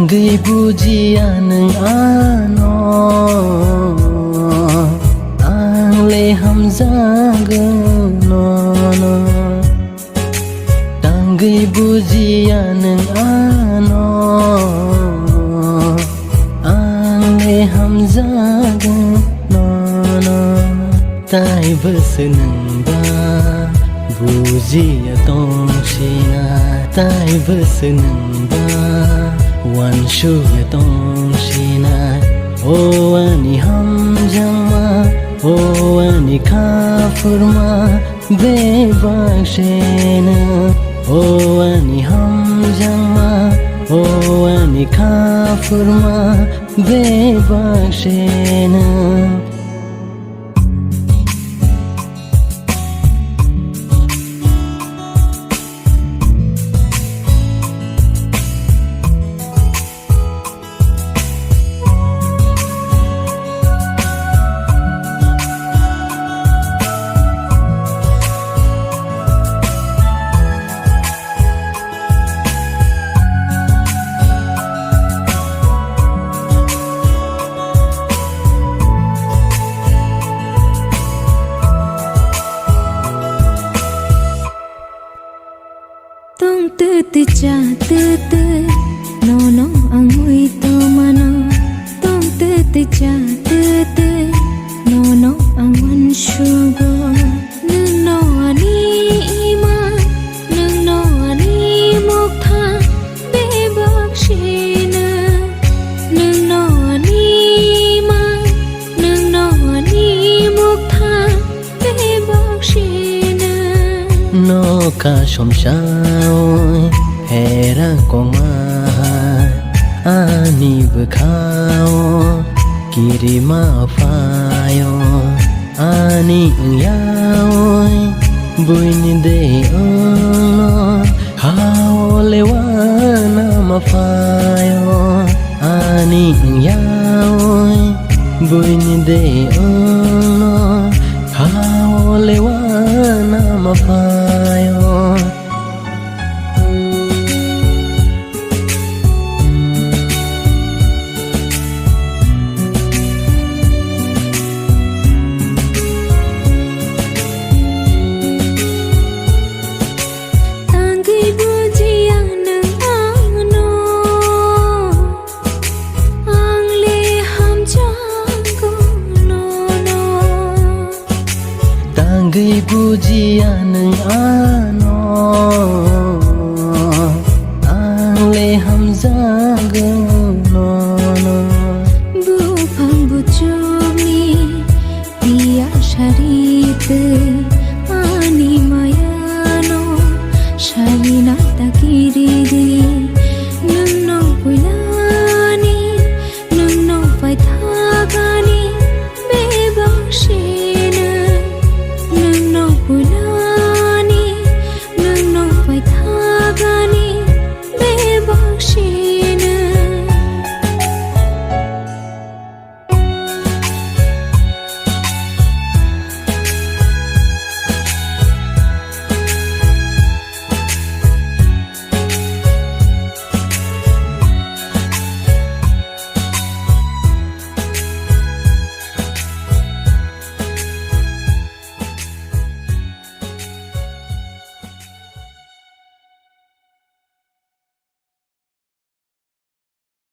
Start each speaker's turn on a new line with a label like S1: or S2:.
S1: Tangi bujiya nang ano ang leham zagano Tangi bujiya nang ano ang leham zagano Tai besenang ba bujiya tong sina Tai besenang ba wan shu ya tong shina o ani ham jama o ani kafurma be bakshena o ani ham jama o ani kafurma be bakshena
S2: Tong tư tư cha tư tư no no ang ui to mano Tong tư tư cha tư tư no no ang wan shugo Nung no ani ima nung no ani mokha be bakshina Nung no ani ima nung no ani mokha be bakshina
S1: no ka shom shao hera koma ani bkhao kirima phayo ani yao buin de no hao lewana ma phayo ani yao buin de no hao lewana ma phayo Tangi bujiya nang